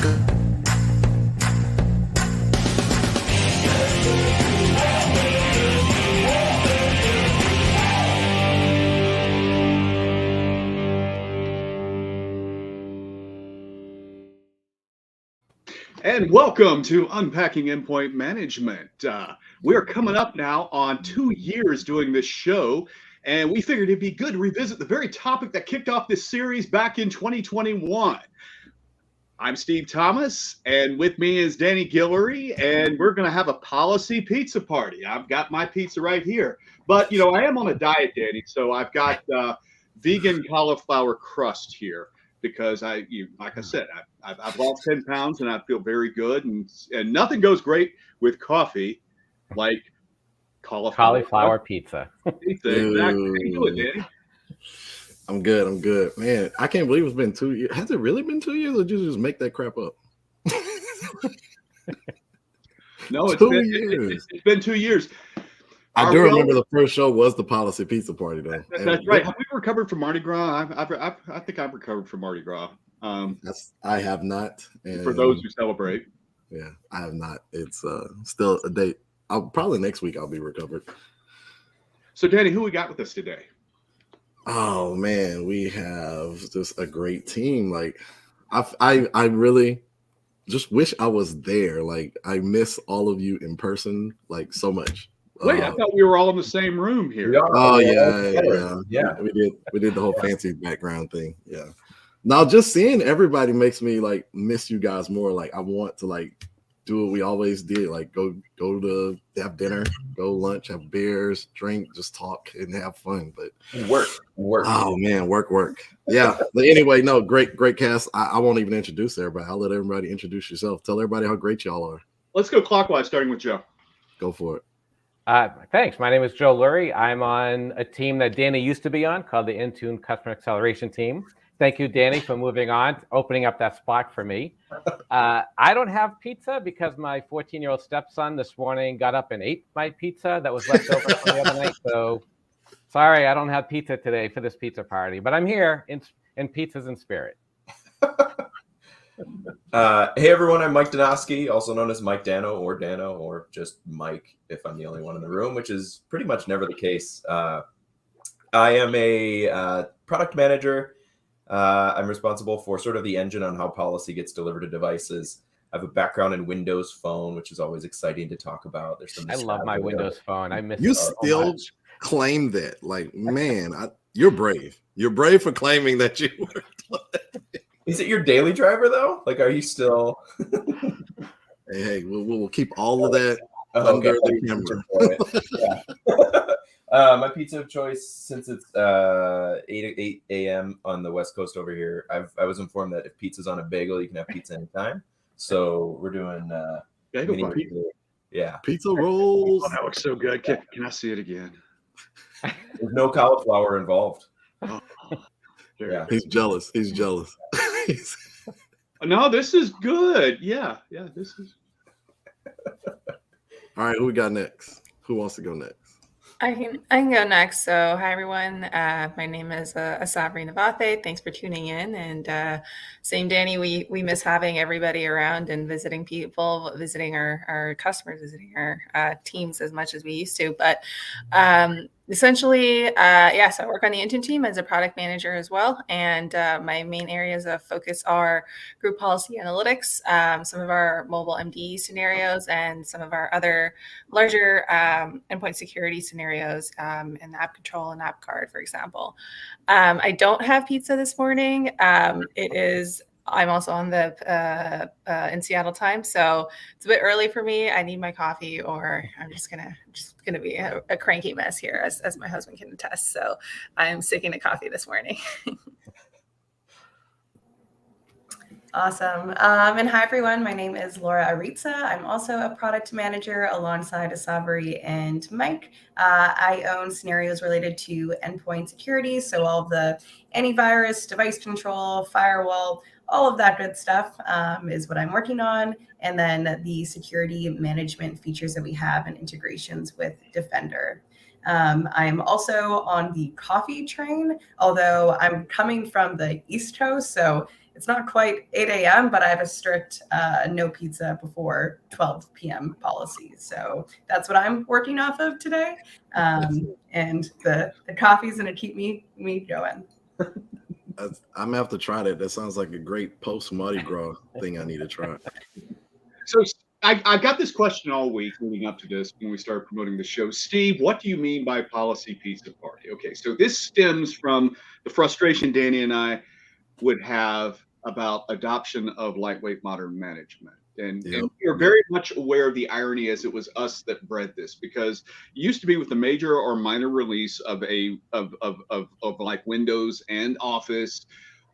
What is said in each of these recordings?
And welcome to Unpacking Endpoint Management. We're coming up now on 2 years doing this show, and we figured it'd be good to revisit the very topic that kicked off this series back in 2021. I'm Steve Thomas, and with me is Danny Guillory, and we're going to have a policy pizza party. I've got my pizza right here. But, I am on a diet, Danny, so I've got vegan cauliflower crust here. Because like I said, I've lost 10 pounds and I feel very good. And nothing goes great with coffee like cauliflower pizza. Exactly. How you doing, Danny? I'm good. Man, I can't believe it's been 2 years. Has it really been 2 years, or did you just make that crap up? No, it's been 2 years. I do remember the first show was the policy pizza party, though. That's right. Have we recovered from Mardi Gras? I think I've recovered from Mardi Gras. I have not. And for those who celebrate. Yeah, I have not. It's still a date. Probably next week I'll be recovered. So, Danny, who we got with us today? Oh man, we have just a great team. Like, I really just wish I was there. Like, I miss all of you in person, like, so much. Wait, I thought we were all in the same room here. Oh yeah. We did the whole fancy background thing. Yeah. Now just seeing everybody makes me like miss you guys more. Like I want to like do what we always did. Like go to have dinner, go lunch, have beers, drink, just talk and have fun. But work. Oh man, work. Yeah. But anyway, no, great cast. I won't even introduce everybody. I'll let everybody introduce yourself. Tell everybody how great y'all are. Let's go clockwise, starting with Joe. Go for it. Thanks. My name is Joe Lurie. I'm on a team that Danny used to be on called the Intune Customer Acceleration Team. Thank you, Danny, for moving on, opening up that spot for me. I don't have pizza because my 14-year-old stepson this morning got up and ate my pizza that was left over from the other night. So sorry, I don't have pizza today for this pizza party, but I'm here in pizzas in spirit. Hey everyone, I'm Mike Donosky, also known as Mike Dano or just Mike if I'm the only one in the room, which is pretty much never the case. I am a product manager. I'm responsible for sort of the engine on how policy gets delivered to devices. I have a background in Windows Phone, which is always exciting to talk about. I love my Windows Phone. I miss you it still claim that. Like, man, you're brave. You're brave for claiming that you worked on that. Is it your daily driver though? Like, are you still? hey, we'll keep all of that under the camera. My pizza of choice, since it's 8 a.m. on the West Coast over here, I was informed that if pizza's on a bagel, you can have pizza anytime. So we're doing pizza rolls. Oh, that looks so good. Can I see it again? There's no cauliflower involved. Oh, yeah, he's jealous. No, this is good. Yeah, this is. All right, who we got next? Who wants to go next? I can go next. So, hi everyone. My name is Asabri Navathe. Thanks for tuning in. And same, Danny. We miss having everybody around and visiting people, visiting our customers, visiting our teams as much as we used to. But essentially, so I work on the Intune team as a product manager as well. And my main areas of focus are group policy analytics, some of our mobile MDE scenarios, and some of our other larger endpoint security scenarios, and app control and app card, for example. I don't have pizza this morning. I'm also on the in Seattle time, so it's a bit early for me. I need my coffee, or I'm just gonna be a cranky mess here, as my husband can attest. So I'm sticking to coffee this morning. Awesome. And hi, everyone. My name is Laura Aritza. I'm also a product manager alongside Asabri and Mike. I own scenarios related to endpoint security, so all of the antivirus, device control, firewall, all of that good stuff is what I'm working on. And then the security management features that we have and integrations with Defender. I'm also on the coffee train, although I'm coming from the East Coast, so it's not quite 8 a.m., but I have a strict no pizza before 12 p.m. policy. So that's what I'm working off of today. And the coffee's going to keep me going. I'm gonna have to try that. That sounds like a great post Mardi Gras thing I need to try. So I got this question all week leading up to this when we started promoting the show. Steve, what do you mean by policy pizza party? Okay, so this stems from the frustration Danny and I would have about adoption of lightweight modern management. And we're very much aware of the irony as it was us that bred this, because it used to be with a major or minor release of like Windows and Office,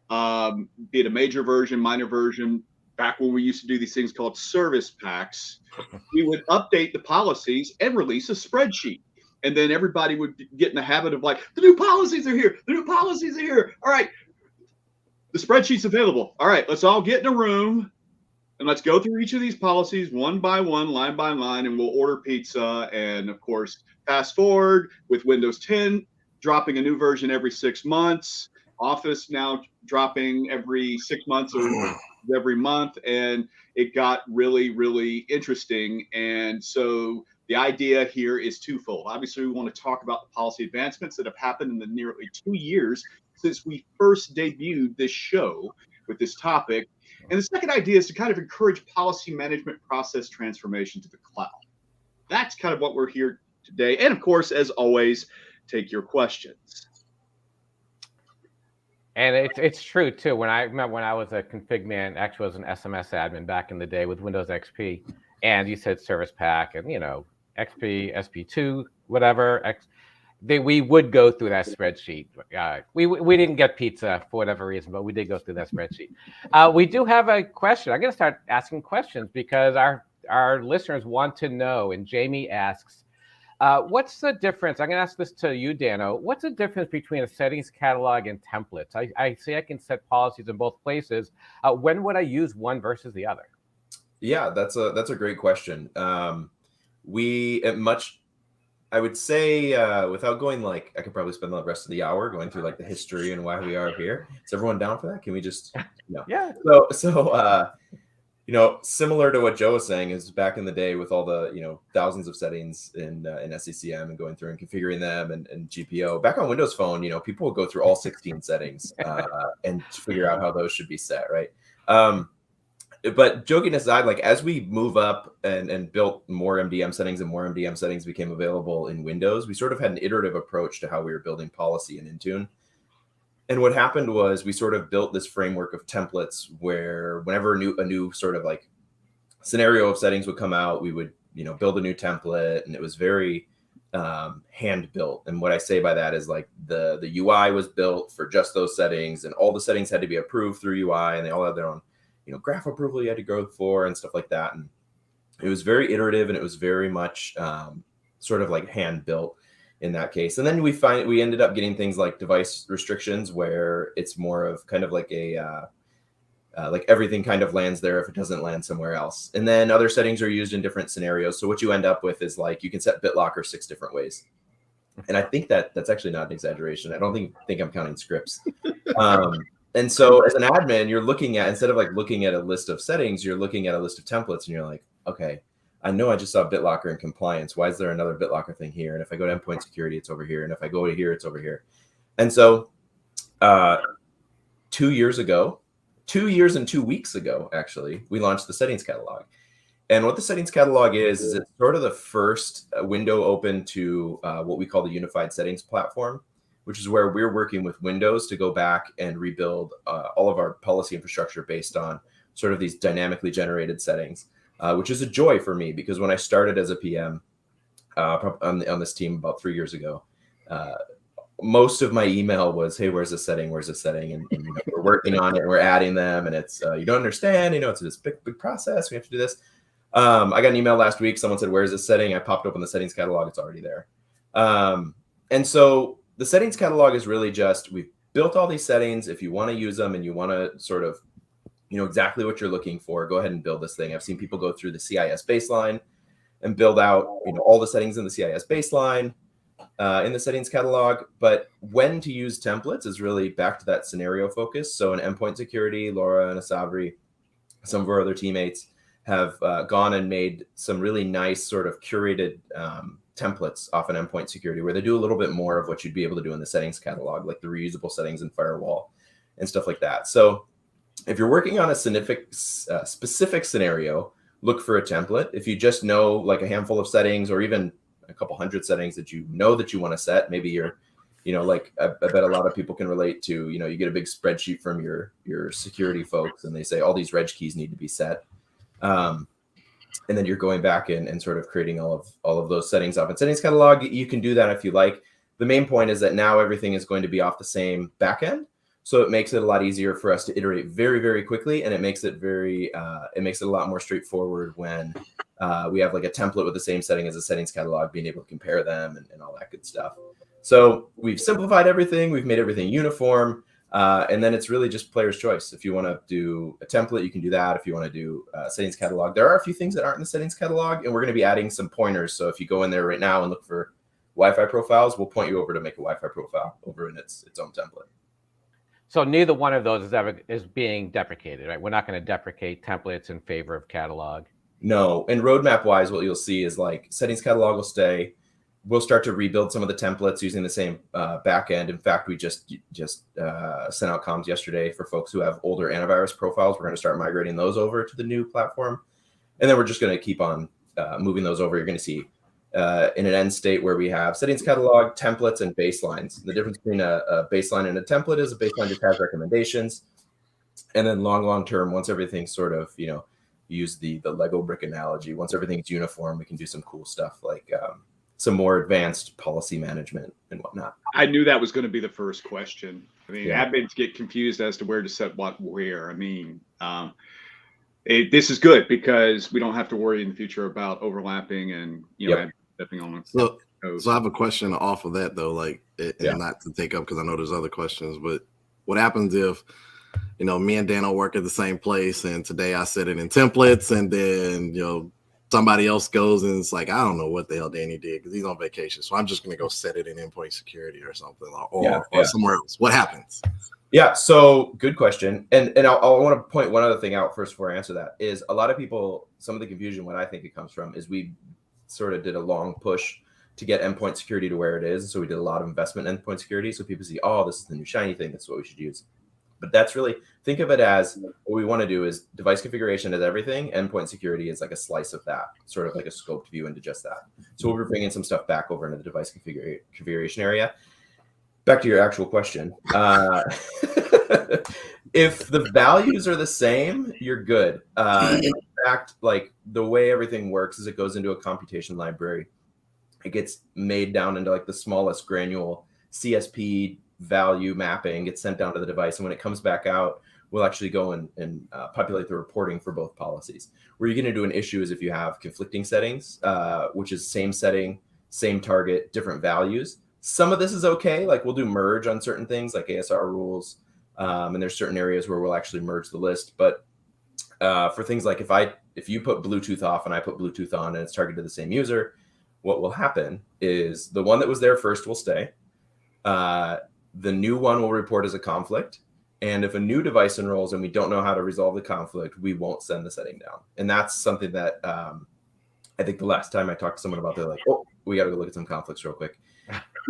be it a major version, minor version, back when we used to do these things called service packs, we would update the policies and release a spreadsheet. And then everybody would get in the habit of like, the new policies are here. The new policies are here. All right. The spreadsheet's available. All right, let's all get in a room and let's go through each of these policies one by one, line by line, and we'll order pizza. And of course, fast forward with Windows 10 dropping a new version every 6 months, Office now dropping every 6 months or every month, and it got really, really interesting. And so the idea here is twofold. Obviously, we want to talk about the policy advancements that have happened in the nearly 2 years since we first debuted this show with this topic. And the second idea is to kind of encourage policy management process transformation to the cloud. That's kind of what we're here today. And of course, as always, take your questions. And it's true too. When I was a config man, actually was an SMS admin back in the day with Windows XP, and you said service pack and XP, SP2, whatever. We would go through that spreadsheet. We didn't get pizza for whatever reason, but we did go through that spreadsheet. We do have a question. I'm going to start asking questions because our listeners want to know. And Jamie asks, what's the difference? I'm going to ask this to you, Dano. What's the difference between a settings catalog and templates? I see I can set policies in both places. When would I use one versus the other? Yeah, that's a great question. I would say, without going I could probably spend the rest of the hour going through the history and why we are here. Is everyone down for that? Can we just, Yeah. So, similar to what Joe was saying is back in the day with all the, thousands of settings in SCCM and going through and configuring them and GPO. Back on Windows Phone, people would go through all 16 settings and figure out how those should be set, right? But joking aside, as we move up and built more MDM settings and more MDM settings became available in Windows, we sort of had an iterative approach to how we were building policy in Intune. And what happened was we sort of built this framework of templates where whenever a new sort of scenario of settings would come out, we would, build a new template, and it was very hand built. And what I say by that is the UI was built for just those settings, and all the settings had to be approved through UI, and they all had their own graph approval you had to go for and stuff like that. And it was very iterative, and it was very much sort of hand built in that case. And then we ended up getting things like device restrictions, where it's more of kind of everything kind of lands there if it doesn't land somewhere else. And then other settings are used in different scenarios. So what you end up with is you can set BitLocker 6 different ways. And I think that's actually not an exaggeration. I don't think I'm counting scripts. And so as an admin, you're looking at, instead of looking at a list of settings, you're looking at a list of templates, and you're like, okay, I know I just saw BitLocker and compliance. Why is there another BitLocker thing here? And if I go to endpoint security, it's over here. And if I go to here, it's over here. And so 2 years and 2 weeks ago, actually, we launched the settings catalog. And what the settings catalog is it's sort of the first window open to what we call the unified settings platform, which is where we're working with Windows to go back and rebuild all of our policy infrastructure based on sort of these dynamically generated settings, which is a joy for me, because when I started as a PM on this team about 3 years ago, most of my email was, hey, where's the setting? Where's the setting? And we're working on it, and we're adding them, and it's, you don't understand, it's this big process. We have to do this. I got an email last week. Someone said, where's the setting? I popped open the settings catalog. It's already there. And so the settings catalog is really just, we've built all these settings. If you want to use them and you want to sort of, exactly what you're looking for, go ahead and build this thing. I've seen people go through the CIS baseline and build out, all the settings in the CIS baseline. in the settings catalog, but when to use templates is really back to that scenario focus. So in endpoint security, Laura and Asavri, some of our other teammates have gone and made some really nice sort of curated templates off an endpoint security where they do a little bit more of what you'd be able to do in the settings catalog, like the reusable settings and firewall and stuff like that. So if you're working on a specific scenario, look for a template. If you just know like a handful of settings or even a couple hundred settings that you know that you want to set, maybe you're, like I bet a lot of people can relate to, you get a big spreadsheet from your security folks and they say all these reg keys need to be set. And then you're going back and sort of creating all of those settings off in settings catalog. You can do that if you like. The main point is that now everything is going to be off the same backend. So it makes it a lot easier for us to iterate very, very quickly. And it makes it a lot more straightforward when we have like a template with the same setting as a settings catalog, being able to compare them and all that good stuff. So we've simplified everything. We've made everything uniform. And then it's really just player's choice. If you want to do a template, you can do that. If you want to do a settings catalog, there are a few things that aren't in the settings catalog, and we're going to be adding some pointers. So if you go in there right now and look for Wi-Fi profiles, we'll point you over to make a Wi-Fi profile over in its own template. So neither one of those is being deprecated, right? We're not going to deprecate templates in favor of catalog. No, and roadmap-wise, what you'll see is like settings catalog will stay. We'll start to rebuild some of the templates using the same backend. In fact, we just sent out comms yesterday for folks who have older antivirus profiles. We're going to start migrating those over to the new platform, and then we're just going to keep on moving those over. You're going to see in an end state where we have settings catalog, templates, and baselines. The difference between a baseline and a template is a baseline just has recommendations, and then long term, once everything's sort of use the Lego brick analogy. Once everything's uniform, we can do some cool stuff like some more advanced policy management and whatnot. I knew that was going to be the first question. I mean, admins get confused as to where to set what where. I mean, this is good because we don't have to worry in the future about overlapping and stepping on. So I have a question off of that though, like, and not to take up because I know there's other questions, but what happens if me and Dano work at the same place, and today I set it in templates, and then somebody else goes and it's like, I don't know what the hell Danny did because he's on vacation. So I'm just going to go set it in endpoint security or something or somewhere else. What happens? Yeah. So good question. And I want to point one other thing out first before I answer that is a lot of people, some of the confusion, what I think it comes from is we sort of did a long push to get endpoint security to where it is. So we did a lot of investment in endpoint security. So people see, oh, this is the new shiny thing. That's what we should use. But that's really, think of it as what we want to do is device configuration is everything. Endpoint security is like a slice of that, sort of like a scoped view into just that. So we'll be bringing some stuff back over into the device configuration area. Back to your actual question. If the values are the same, you're good. In fact, like the way everything works is it goes into a computation library. It gets made down into like the smallest granule CSP value mapping, gets sent down to the device, and when it comes back out, we'll actually go and populate the reporting for both policies. Where you're going to do an issue is if you have conflicting settings, which is same setting, same target, different values. Some of this is okay, like we'll do merge on certain things like ASR rules, and there's certain areas where we'll actually merge the list. But for things like if you put Bluetooth off and I put Bluetooth on and it's targeted to the same user, what will happen is the one that was there first will stay. The new one will report as a conflict. And if a new device enrolls and we don't know how to resolve the conflict, we won't send the setting down. And that's something that I think the last time I talked to someone about, they're like, oh, we got to go look at some conflicts real quick.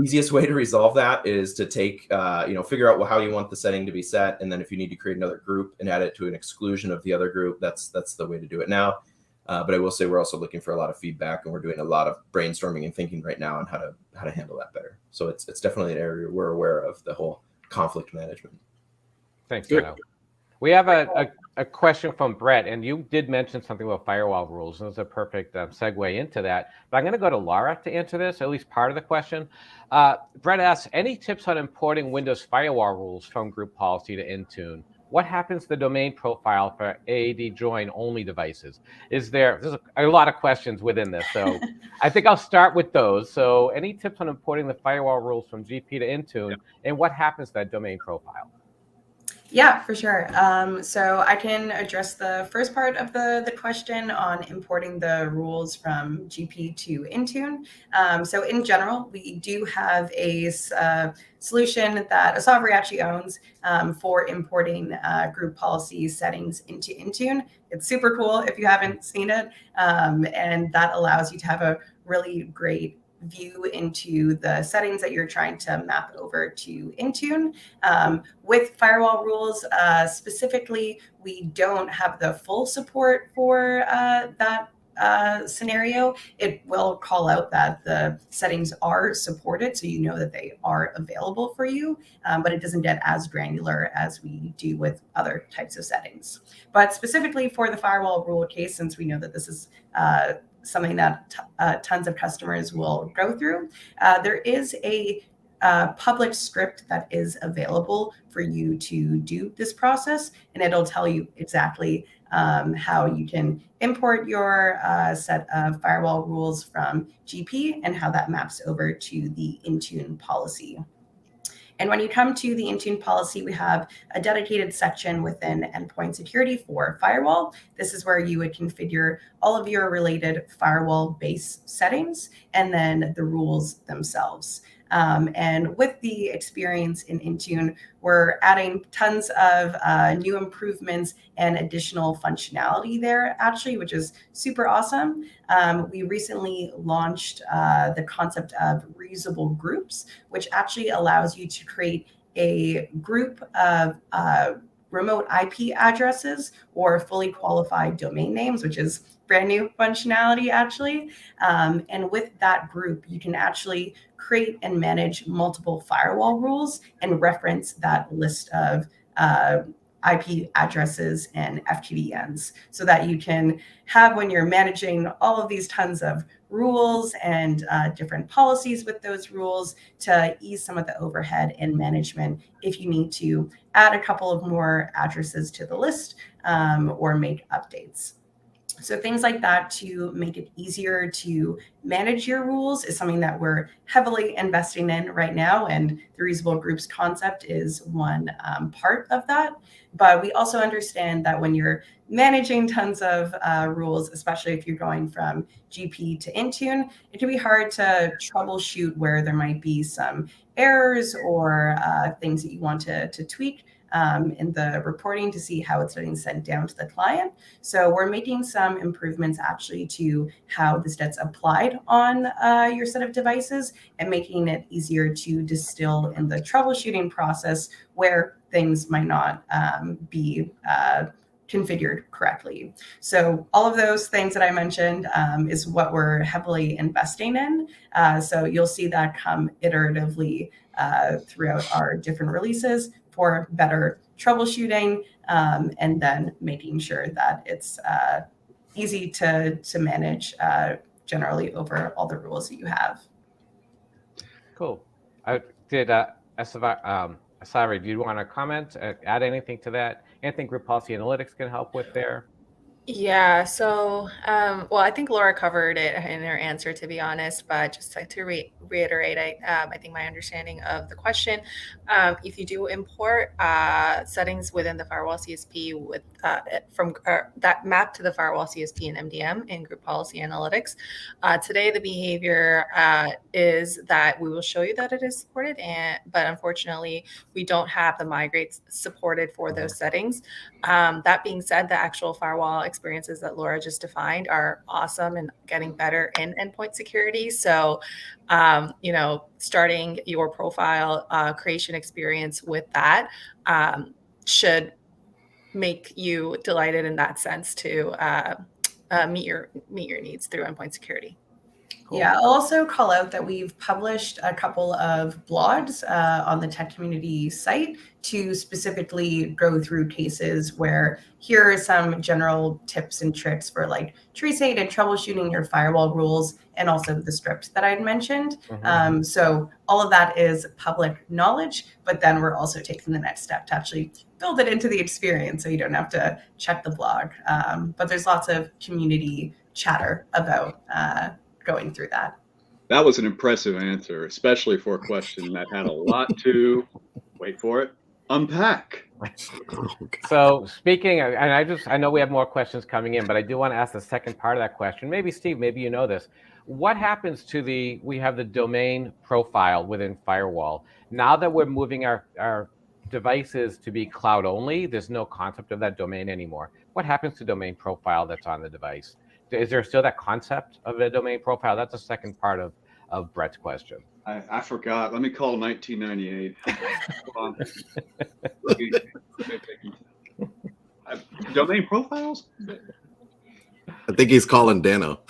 Easiest way to resolve that is to take, figure out how you want the setting to be set. And then if you need to create another group and add it to an exclusion of the other group, that's the way to do it now. But I will say we're also looking for a lot of feedback, and we're doing a lot of brainstorming and thinking right now on how to handle that better. So it's definitely an area we're aware of, the whole conflict management. Thanks, Dano. We have a question from Brett, and you did mention something about firewall rules, and it's a perfect segue into that. But I'm going to go to Laura to answer this, at least part of the question. Brett asks, any tips on importing Windows firewall rules from group policy to Intune? What happens to the domain profile for AAD join only devices? There's a lot of questions within this, so I think I'll start with those. So any tips on importing the firewall rules from GP to Intune, and what happens to that domain profile? Yeah, for sure. So I can address the first part of the question on importing the rules from GP to Intune. So in general, we do have a solution that Asavri actually owns for importing group policy settings into Intune. It's super cool if you haven't seen it. And that allows you to have a really great view into the settings that you're trying to map over to Intune. With firewall rules specifically, we don't have the full support for that scenario. It will call out that the settings are supported, so you know that they are available for you, but it doesn't get as granular as we do with other types of settings. But specifically for the firewall rule case, since we know that this is something that tons of customers will go through, there is a public script that is available for you to do this process, and it'll tell you exactly how you can import your set of firewall rules from GP and how that maps over to the Intune policy. And when you come to the Intune policy, we have a dedicated section within endpoint security for firewall. This is where you would configure all of your related firewall base settings and then the rules themselves. And with the experience in Intune, we're adding tons of new improvements and additional functionality there, actually, which is super awesome. We recently launched the concept of reusable groups, which actually allows you to create a group of remote IP addresses or fully qualified domain names, which is brand new functionality, actually. And with that group, you can actually create and manage multiple firewall rules and reference that list of IP addresses and FQDNs so that you can have, when you're managing all of these tons of rules and different policies with those rules, to ease some of the overhead and management if you need to add a couple of more addresses to the list or make updates. So things like that to make it easier to manage your rules is something that we're heavily investing in right now. And the reusable groups concept is one part of that. But we also understand that when you're managing tons of rules, especially if you're going from GP to Intune, it can be hard to troubleshoot where there might be some errors or things that you want to tweak in the reporting to see how it's getting sent down to the client. So we're making some improvements actually to how this gets applied on your set of devices and making it easier to distill in the troubleshooting process where things might not be configured correctly. So all of those things that I mentioned is what we're heavily investing in. So you'll see that come iteratively throughout our different releases for better troubleshooting and then making sure that it's easy to manage generally over all the rules that you have. Cool. Asari, do you want to comment, add anything to that? Anything group policy analytics can help with there? Yeah, so, well, I think Laura covered it in her answer, to be honest, but just to reiterate, I think my understanding of the question, if you do import settings within the firewall CSP with from that map to the firewall CSP and MDM in group policy analytics, today the behavior is that we will show you that it is supported, but unfortunately, we don't have the migrates supported for those settings. That being said, the actual firewall experiences that Laura just defined are awesome and getting better in endpoint security. So, starting your profile creation experience with that should make you delighted in that sense to meet your needs through endpoint security. Cool. Yeah, I'll also call out that we've published a couple of blogs on the tech community site to specifically go through cases where here are some general tips and tricks for like tree-state and troubleshooting your firewall rules and also the script that I'd mentioned. Mm-hmm. So all of that is public knowledge, but then we're also taking the next step to actually build it into the experience so you don't have to check the blog. But there's lots of community chatter about going through that. That was an impressive answer, especially for a question that had a lot to, wait for it, unpack. So speaking of, and I know we have more questions coming in, but I do want to ask the second part of that question. Maybe Steve, maybe you know this. What happens to we have the domain profile within Firewall. Now that we're moving our devices to be cloud only, there's no concept of that domain anymore. What happens to domain profile that's on the device? Is there still that concept of a domain profile? That's the second part of Brett's question. I forgot. Let me call 1998. Hold on. Domain profiles? I think he's calling Dano.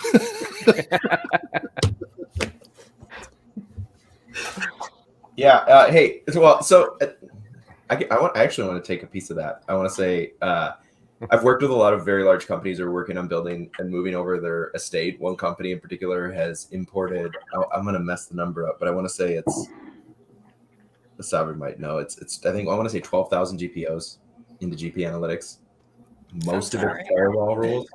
Yeah. Hey. Well, so I actually want to take a piece of that. I want to say I've worked with a lot of very large companies who are working on building and moving over their estate. One company in particular has imported. I'm going to mess the number up, but I want to say it's. The Sovereign might know. It's. I think I want to say 12,000 GPOs into GP Analytics. Most of their firewall rules.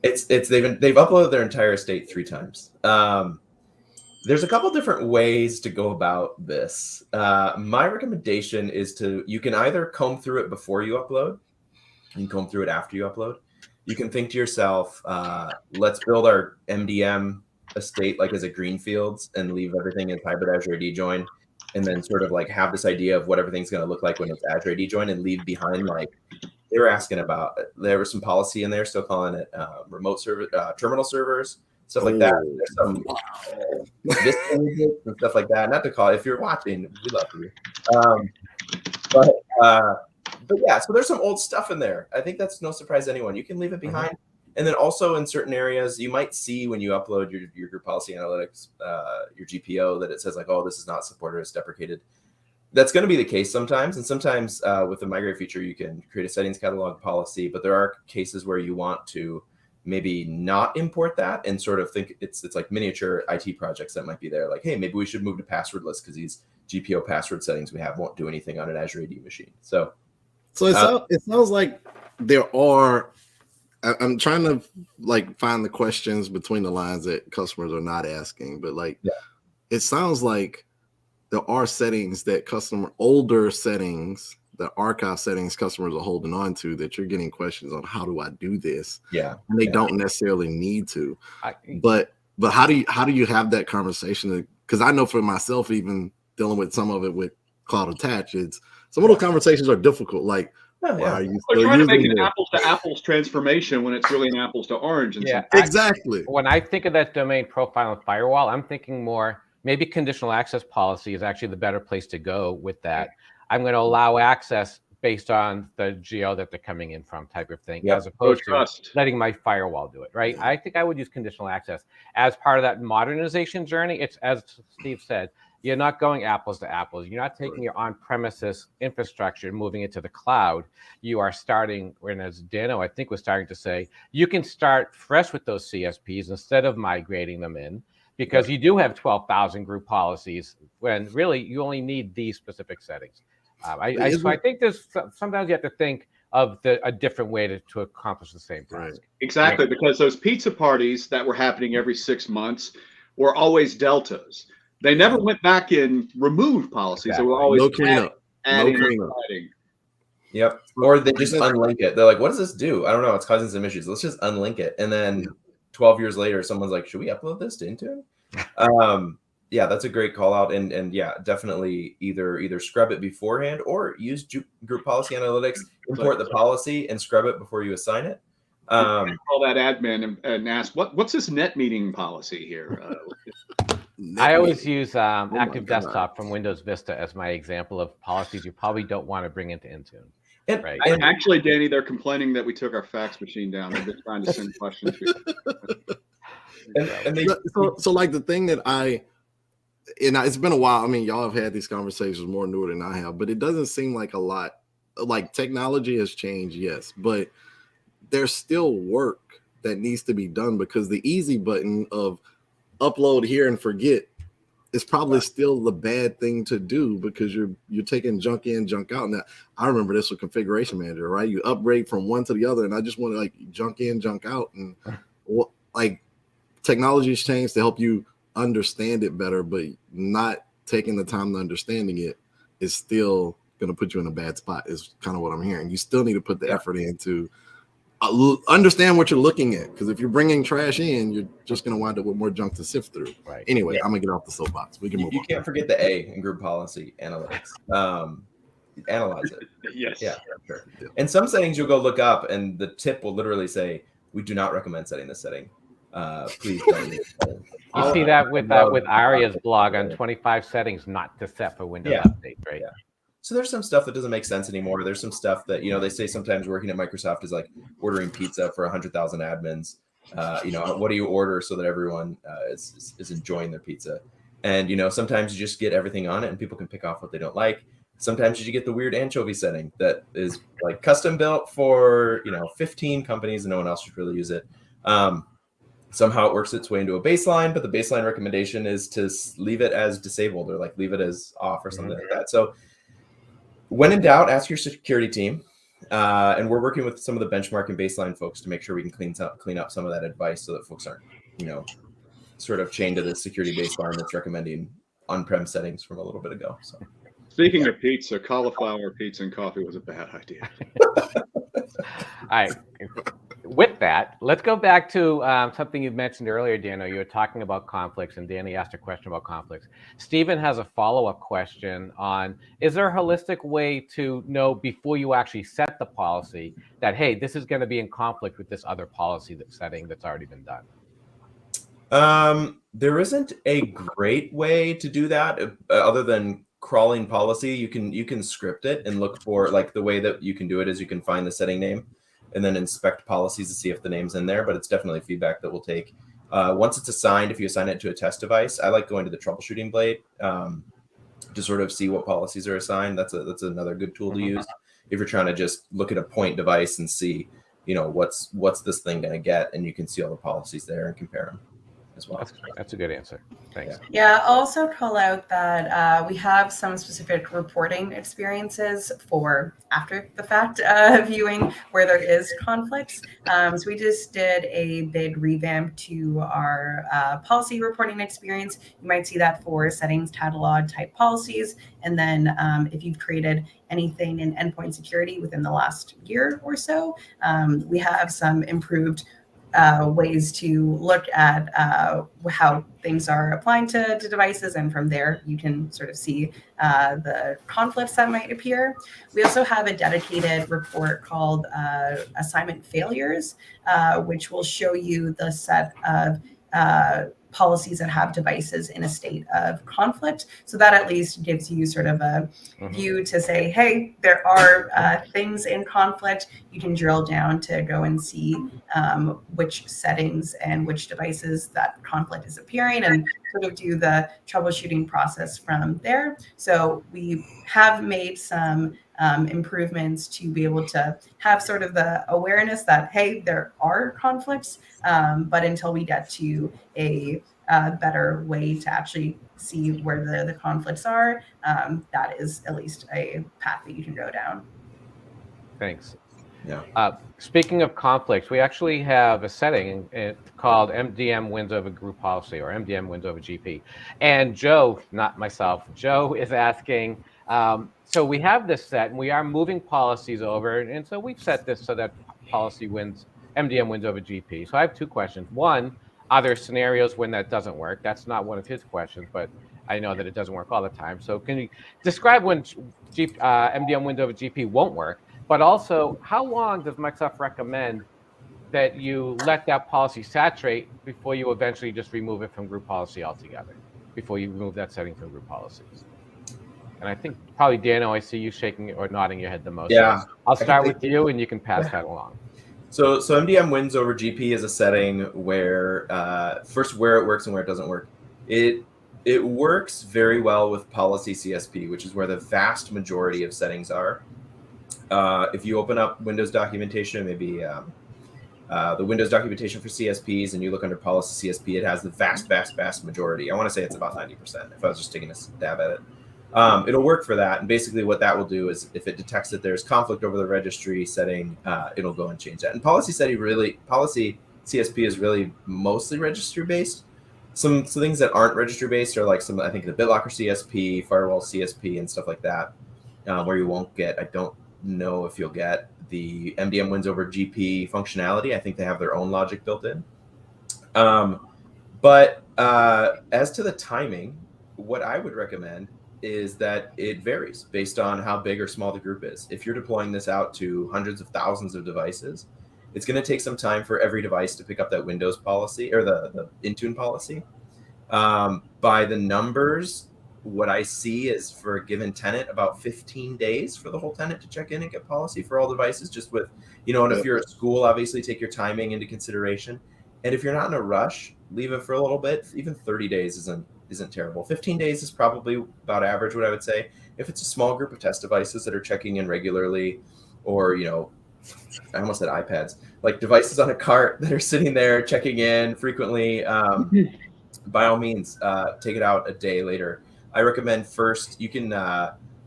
They've uploaded their entire estate 3 times. There's a couple different ways to go about this. My recommendation is you can either comb through it before you upload, and comb through it after you upload. You can think to yourself, let's build our MDM estate like as a greenfields and leave everything in hybrid Azure AD join, and then sort of like have this idea of what everything's going to look like when it's Azure AD join, and leave behind like they were asking about. There was some policy in there, still calling it remote server, terminal servers. Stuff like that. There's some and stuff like that. Not to call it, if you're watching, we love you. But yeah, so there's some old stuff in there. I think that's no surprise to anyone. You can leave it behind. And then also in certain areas, you might see when you upload your group policy analytics, your GPO, that it says like, oh, this is not supported, it's deprecated. That's going to be the case sometimes. And sometimes with the migrate feature, you can create a settings catalog policy, but there are cases where you want to maybe not import that and sort of think it's like miniature IT projects that might be there. Like, hey, maybe we should move to passwordless because these GPO password settings we have won't do anything on an Azure AD machine. So it sounds like there are. I'm trying to like find the questions between the lines that customers are not asking, but like, it sounds like there are settings that older settings, the archive settings customers are holding on to that you're getting questions on how do I do this? Yeah. And they don't necessarily need to. But how do you have that conversation? Because I know for myself, even dealing with some of it with cloud attached, some of those conversations are difficult. Like, why are you still trying to make an apples to apples transformation when it's really an apples to orange? Exactly. When I think of that domain profile and firewall, I'm thinking more maybe conditional access policy is actually the better place to go with that. I'm going to allow access based on the geo that they're coming in from, type of thing, as opposed to letting my firewall do it, right? I think I would use conditional access as part of that modernization journey. It's, as Steve said, you're not going apples to apples. You're not taking your on-premises infrastructure and moving it to the cloud. You are starting, and as Dano, I think, was starting to say, you can start fresh with those CSPs instead of migrating them in, because you do have 12,000 group policies when really you only need these specific settings. So I think there's sometimes you have to think of a different way to accomplish the same task. Exactly, because those pizza parties that were happening every 6 months were always deltas. They never went back and removed policies. They were always adding. Yep. Or they just unlink it. They're like, what does this do? I don't know. It's causing some issues. Let's just unlink it. And then 12 years later, someone's like, should we upload this to Intune? Yeah, that's a great call out. And yeah, definitely either scrub it beforehand or use group policy analytics, import the policy and scrub it before you assign it. Call that admin and ask, what's this net meeting policy here? I always use Active Desktop from Windows Vista as my example of policies you probably don't want to bring into Intune. And actually, Danny, they're complaining that we took our fax machine down. They've been trying to send questions. So like the thing that it's been a while. I mean, y'all have had these conversations more newer than I have, but it doesn't seem like a lot. Like technology has changed, yes, but there's still work that needs to be done, because the easy button of upload here and forget is probably still the bad thing to do, because you're taking junk in, junk out. Now, I remember this with Configuration Manager, right? You upgrade from one to the other, and I just want to like junk in, junk out, and like technology has changed to help you understand it better, but not taking the time to understanding it is still going to put you in a bad spot is kind of what I'm hearing. You still need to put the effort in to understand what you're looking at, because if you're bringing trash in, you're just going to wind up with more junk to sift through. Right. Anyway, I'm going to get off the soapbox. We can move on. You can't forget the A in group policy analytics. Analyze it. Yes. Yeah, sure. In some settings, you'll go look up, and the tip will literally say, "We do not recommend setting this setting. Please don't." You see that with Aria's blog on 25 settings not to set for Windows updates, right? Yeah. So there's some stuff that doesn't make sense anymore. There's some stuff that, they say sometimes working at Microsoft is like ordering pizza for 100,000 admins. What do you order so that everyone is enjoying their pizza? And, sometimes you just get everything on it and people can pick off what they don't like. Sometimes you get the weird anchovy setting that is like custom built for, 15 companies and no one else should really use it. Somehow it works its way into a baseline, but the baseline recommendation is to leave it as disabled or like leave it as off or something like that. So when in doubt, ask your security team. And we're working with some of the benchmark and baseline folks to make sure we can clean up some of that advice so that folks aren't, sort of chained to the security baseline that's recommending on-prem settings from a little bit ago. So. Speaking of pizza, cauliflower pizza and coffee was a bad idea. All right. With that, let's go back to something you mentioned earlier, Dano. You were talking about conflicts, and Danny asked a question about conflicts. Stephen has a follow-up question on, is there a holistic way to know before you actually set the policy that, hey, this is going to be in conflict with this other policy setting that's already been done? There isn't a great way to do that other than crawling policy. You can script it and look for, like, the way that you can do it is you can find the setting name and then inspect policies to see if the name's in there, but it's definitely feedback that we'll take. Once it's assigned, if you assign it to a test device, I like going to the troubleshooting blade to sort of see what policies are assigned. That's another good tool to use if you're trying to just look at a point device and see, what's this thing going to get, and you can see all the policies there and compare them as well. That's a good answer. Thanks. Yeah, I'll also call out that we have some specific reporting experiences for after the fact viewing where there is conflicts. So we just did a big revamp to our policy reporting experience. You might see that for settings catalog type policies. And then if you've created anything in endpoint security within the last year or so, we have some improved ways to look at how things are applying to devices, and from there you can sort of see the conflicts that might appear. We also have a dedicated report called assignment failures, which will show you the set of policies that have devices in a state of conflict. So that at least gives you sort of a view to say, hey, there are things in conflict. You can drill down to go and see which settings and which devices that conflict is appearing, and sort of do the troubleshooting process from there. So we have made some improvements to be able to have sort of the awareness that, hey, there are conflicts, but until we get to a better way to actually see where the conflicts are, that is at least a path that you can go down. Thanks. Yeah. Speaking of conflicts, we actually have a setting called MDM wins over group policy, or MDM wins over GP. And Joe, not myself, Joe is asking, so we have this set and we are moving policies over. And so we've set this so that MDM wins over GP. So I have two questions. One, are there scenarios when that doesn't work? That's not one of his questions, but I know that it doesn't work all the time. So can you describe when MDM wins over GP won't work? But also, how long does Microsoft recommend that you let that policy saturate before you eventually just remove it from group policy altogether, before you remove that setting from group policies? And I think probably, Dano, I see you shaking or nodding your head the most. Yeah. So I'll start with you, and you can pass that along. So MDM wins over GP is a setting where, first, where it works and where it doesn't work. It works very well with policy CSP, which is where the vast majority of settings are. If you open up Windows documentation, maybe the Windows documentation for CSPs, and you look under policy CSP, it has the vast majority. I want to say it's about 90%, if I was just taking a stab at it. It'll work for that. And basically what that will do is if it detects that there's conflict over the registry setting, it'll go and change that. And policy CSP is really mostly registry based. Some things that aren't registry based are like I think the BitLocker CSP, firewall CSP, and stuff like that. where you won't get, I don't know if you'll get the MDM wins over GP functionality. I think they have their own logic built in. But as to the timing, what I would recommend is that it varies based on how big or small the group is. If you're deploying this out to hundreds of thousands of devices, it's going to take some time for every device to pick up that Windows policy or the Intune policy. By the numbers, what I see is for a given tenant, about 15 days for the whole tenant to check in and get policy for all devices, just with, and if you're at school, obviously take your timing into consideration. And if you're not in a rush, leave it for a little bit. Even 30 days isn't terrible. 15 days is probably about average, what I would say. If it's a small group of test devices that are checking in regularly, or, I almost said iPads, like devices on a cart that are sitting there checking in frequently, by all means, take it out a day later. I recommend first, you can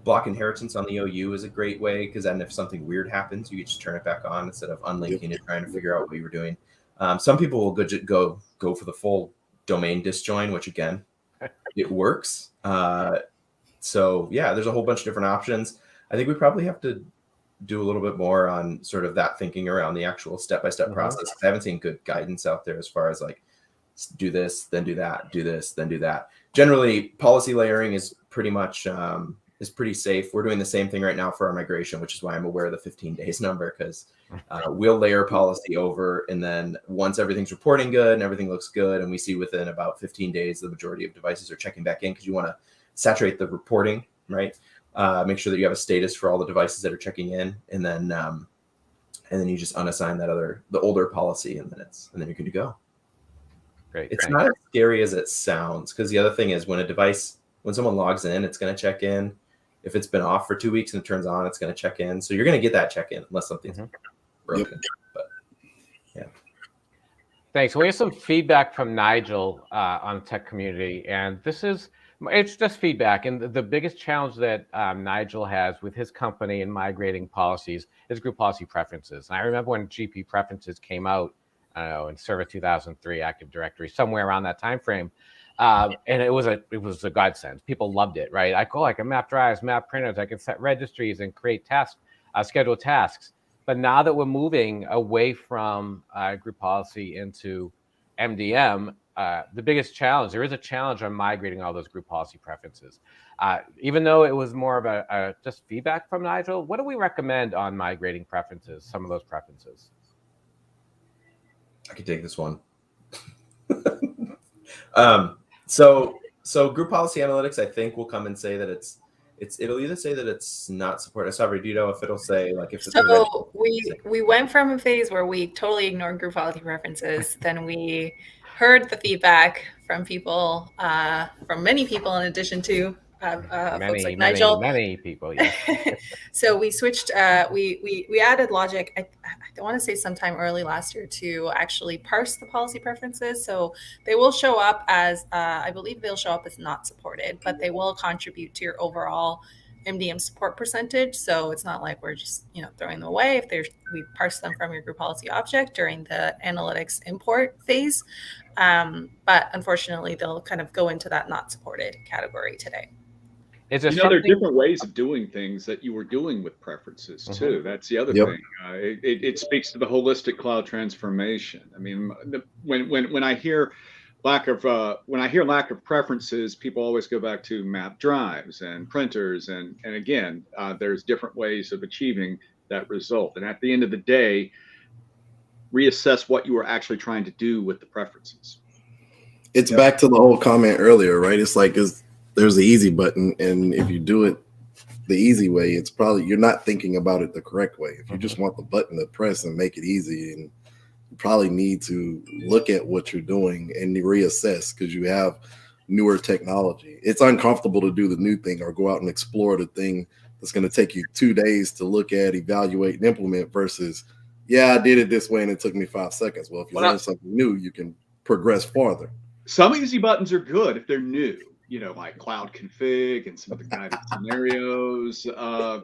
block inheritance on the OU is a great way, because then if something weird happens, you can just turn it back on instead of unlinking it, trying to figure out what you were doing. Some people will go for the full domain disjoin, which again, it works. So yeah, there's a whole bunch of different options. I think we probably have to do a little bit more on sort of that thinking around the actual step-by-step process. I haven't seen good guidance out there as far as like, do this, then do that, do this, then do that. Generally, policy layering is pretty much is pretty safe. We're doing the same thing right now for our migration, which is why I'm aware of the 15 days number, because we'll layer policy over, and then once everything's reporting good and everything looks good, and we see within about 15 days the majority of devices are checking back in, because you want to saturate the reporting, right? Make sure that you have a status for all the devices that are checking in, and then you just unassign the older policy, and then you're good to go. Great. It's not as scary as it sounds, because the other thing is when someone logs in, it's going to check in. If it's been off for 2 weeks and it turns on, it's going to check in. So you're going to get that check in unless something's broken. Yep. But yeah. Thanks. We have some feedback from Nigel on the tech community, and it's just feedback. And the biggest challenge that Nigel has with his company in migrating policies is group policy preferences. And I remember when GP preferences came out, I don't know, in Server 2003, Active Directory, somewhere around that time frame. And it was a godsend. People loved it, right? I can map drives, map printers, I can set registries and create tasks, schedule tasks. But now that we're moving away from group policy into MDM, the biggest challenge, there is a challenge on migrating all those group policy preferences. Even though it was more of a just feedback from Nigel, what do we recommend on migrating preferences, some of those preferences? I could take this one. So group policy analytics, I think, will come and say that it'll either say that it's not supported. Savri, do you know if it'll say like if it's so we went from a phase where we totally ignored group policy preferences, then we heard the feedback from people, from many people, in addition to folks like Nigel. Many people, yeah. So we switched. We added logic. I want to say sometime early last year to actually parse the policy preferences. So they will show up as, I believe they'll show up as not supported, but they will contribute to your overall MDM support percentage. So it's not like we're just throwing them away. If we parse them from your group policy object during the analytics import phase, but unfortunately they'll kind of go into that not supported category today. There are different ways of doing things that you were doing with preferences too. That's the other thing. It speaks to the holistic cloud transformation. I mean, when I hear lack of preferences, people always go back to map drives and printers, and again, there's different ways of achieving that result. And at the end of the day, reassess what you were actually trying to do with the preferences. It's back to the whole comment earlier, right? It's like there's the easy button, and if you do it the easy way, it's probably you're not thinking about it the correct way. If you just want the button to press and make it easy, and you probably need to look at what you're doing and reassess, because you have newer technology. It's uncomfortable to do the new thing or go out and explore the thing that's going to take you 2 days to look at, evaluate, and implement versus, I did it this way and it took me 5 seconds. Well, if you learn something new, you can progress farther. Some easy buttons are good if they're new. Like cloud config and some of the guided scenarios. Are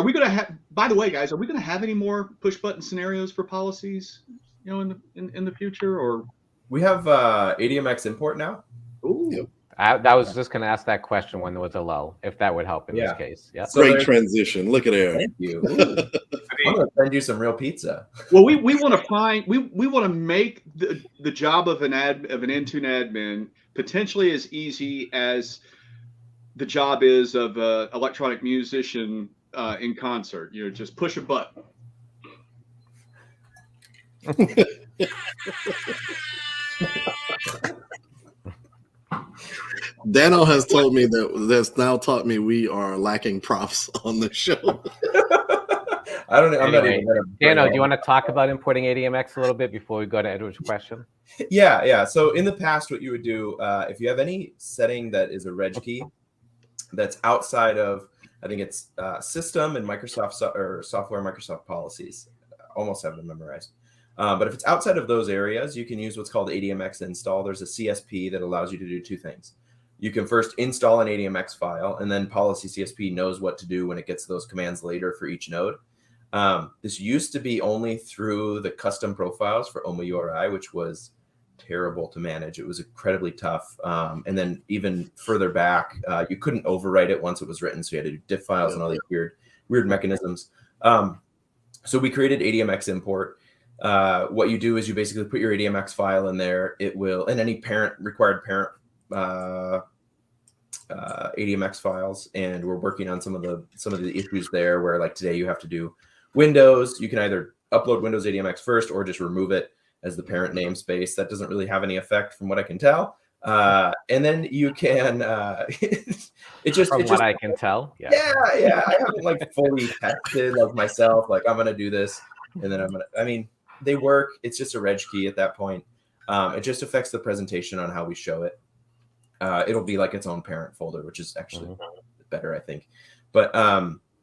we going to have? By the way, guys, are we going to have any more push button scenarios for policies? In the future, or we have ADMX import now. Ooh, I was just going to ask that question when there was a lull, if that would help in this case. Yeah. So Great transition. Look at there. Thank you. I'm gonna send you some real pizza. Well, we want to find we want to make the job of an Intune admin potentially as easy as the job is of an electronic musician in concert. You know, just push a button. Dano has told me that's now taught me we are lacking props on the show. I'm not Anyway, even. Dano, do you want to talk about importing ADMX a little bit before we go to Edward's question? Yeah. So in the past, what you would do, if you have any setting that is a reg key that's outside of, I think it's system and Microsoft or software Microsoft policies, almost have them memorized. But if it's outside of those areas, you can use what's called ADMX install. There's a CSP that allows you to do two things. You can first install an ADMX file, and then policy CSP knows what to do when it gets those commands later for each node. This used to be only through the custom profiles for OMA URI, which was terrible to manage. It was incredibly tough. And then even further back, you couldn't overwrite it once it was written. So you had to do diff files and all these weird mechanisms. So we created ADMX import. What you do is you basically put your ADMX file in there. It will, and any required parent ADMX files. And we're working on some of the issues there where, like, today you have to do Windows. You can either upload Windows ADMX first or just remove it as the parent namespace. That doesn't really have any effect from what I can tell. And then you can I can tell. Yeah. I haven't like fully tested like myself, like I'm gonna do this and then they work. It's just a reg key at that point. It just affects the presentation on how we show it. It'll be like its own parent folder, which is actually better, I think. But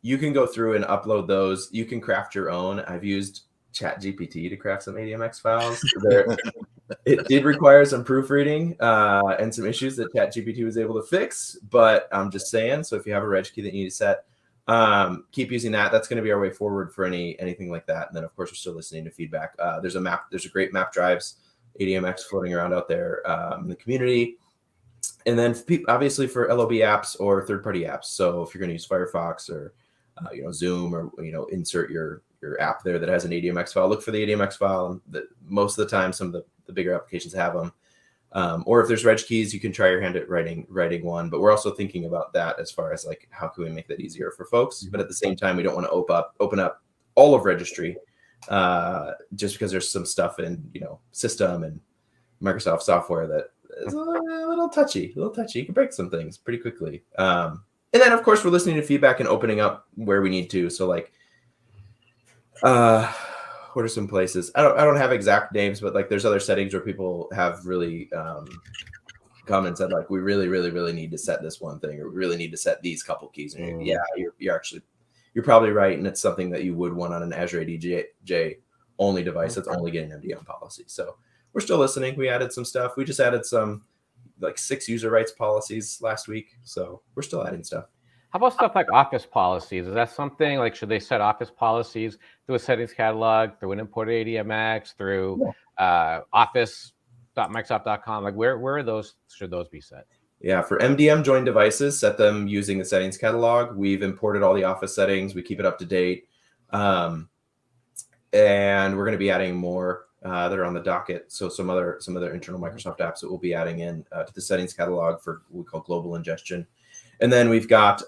you can go through and upload those. You can craft your own. I've used ChatGPT to craft some ADMX files. It did require some proofreading and some issues that ChatGPT was able to fix, but I'm just saying, so if you have a reg key that you need to set, keep using that. That's going to be our way forward for anything like that. And then, of course, we're still listening to feedback. There's a great map drives, ADMX floating around out there in the community. And then obviously for LOB apps or third-party apps. So if you're going to use Firefox or Zoom or insert your app there that has an ADMX file, look for the ADMX file. And most of the time, some of the bigger applications have them. Or if there's reg keys, you can try your hand at writing one. But we're also thinking about that as far as like how can we make that easier for folks. But at the same time, we don't want to open up all of registry just because there's some stuff in system and Microsoft software that is a little touchy. You can break some things pretty quickly. And then, of course, we're listening to feedback and opening up where we need to. So, like, what are some places? I don't have exact names, but like, there's other settings where people have really come and said, like, we really, really, really need to set this one thing, or we really need to set these couple keys. And you're probably right, and it's something that you would want on an Azure ADJ only device that's only getting MDM policy. So we're still listening. We added some stuff. We just added some like 6 user rights policies last week. So we're still adding stuff. How about stuff like Office policies? Is that something like, should they set Office policies through a settings catalog, through an imported ADMX, through office.microsoft.com? Like where are those, should those be set? Yeah, for MDM joined devices, set them using the settings catalog. We've imported all the Office settings. We keep it up to date. And we're going to be adding more that are on the docket. So some other internal Microsoft apps that we'll be adding in to the settings catalog for what we call global ingestion. And then we've got,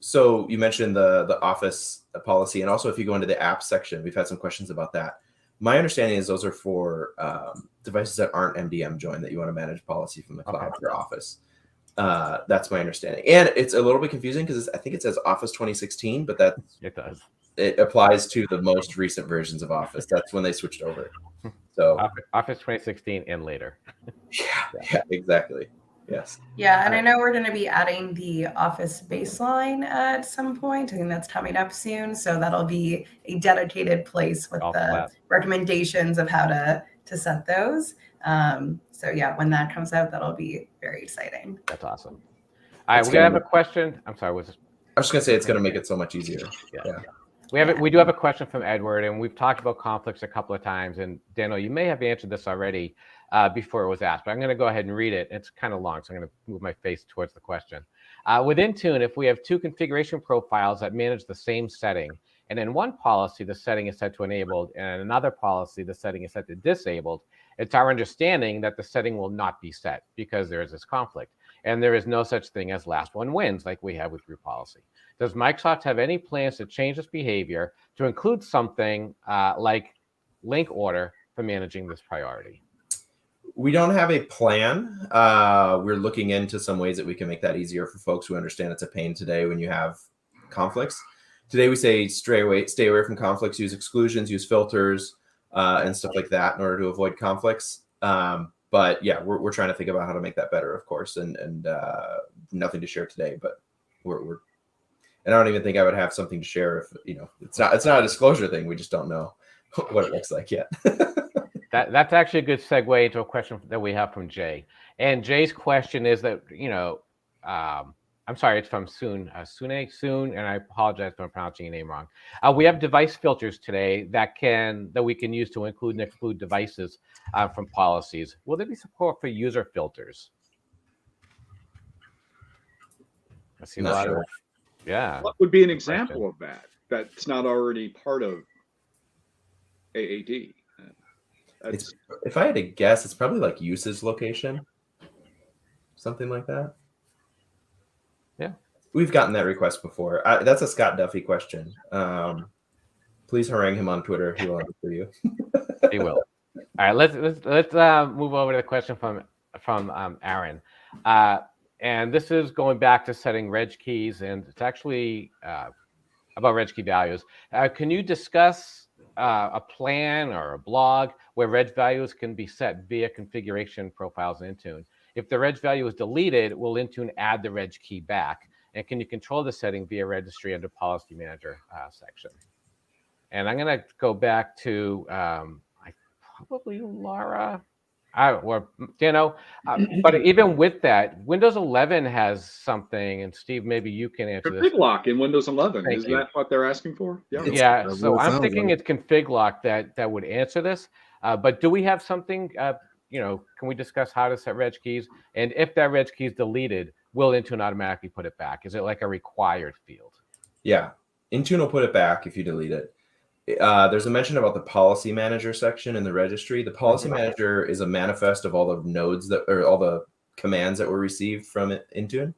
so you mentioned the Office policy. And also if you go into the app section, we've had some questions about that. My understanding is those are for devices that aren't MDM joined, that you want to manage policy from the cloud for Office. That's my understanding. And it's a little bit confusing because I think it says Office 2016, but it does. It applies to the most recent versions of Office. That's when they switched over. So Office 2016 and later. Yeah, exactly. Yes. Yeah, and I know we're going to be adding the Office baseline at some point. I think that's coming up soon. So that'll be a dedicated place with the recommendations of how to set those. So yeah, when that comes out, that'll be very exciting. That's awesome. All right, we're going to have a question. I'm sorry, I was just going to say it's going to make it so much easier. Yeah. We do have a question from Edward, and we've talked about conflicts a couple of times. And Daniel, you may have answered this already before it was asked, but I'm going to go ahead and read it. It's kind of long, so I'm going to move my face towards the question. With Intune, if we have two configuration profiles that manage the same setting, and in one policy the setting is set to enabled, and in another policy the setting is set to disabled, it's our understanding that the setting will not be set because there is this conflict. And there is no such thing as last one wins like we have with group policy. Does Microsoft have any plans to change this behavior to include something like link order for managing this priority? We don't have a plan. We're looking into some ways that we can make that easier for folks who understand it's a pain today when you have conflicts. Today we say stay away from conflicts, use exclusions, use filters, and stuff like that in order to avoid conflicts. But yeah, we're trying to think about how to make that better, of course, and nothing to share today, but we're and I don't even think I would have something to share if, it's not a disclosure thing. We just don't know what it looks like yet. That's actually a good segue into a question that we have from Jay. And Jay's question is that, I'm sorry, it's from Soon, and I apologize if I'm pronouncing your name wrong. We have device filters today that we can use to include and exclude devices from policies. Will there be support for user filters? I see a lot of, yeah. What would be an example of that? That's not already part of AAD. If I had to guess, it's probably like usage location, something like that. Yeah, we've gotten that request before. That's a Scott Duffy question. Please harangue him on Twitter. He will answer you. He will. All right, let's move over to the question from Aaron. And this is going back to setting reg keys, and it's actually about reg key values. Can you discuss a plan or a blog where reg values can be set via configuration profiles in Intune? If the reg value is deleted, will Intune add the reg key back? And can you control the setting via registry under policy manager section? And I'm going to go back to probably Laura or Dano. But even with that, Windows 11 has something, and Steve, maybe you can answer this. Config lock in Windows 11. Is that what they're asking for? Yeah. So I'm thinking it's config lock that would answer this. But do we have something? Can we discuss how to set reg keys? And if that reg key is deleted, will Intune automatically put it back? Is it like a required field? Yeah, Intune will put it back if you delete it. There's a mention about the policy manager section in the registry. The policy manager is a manifest of all the nodes or all the commands that were received from Intune.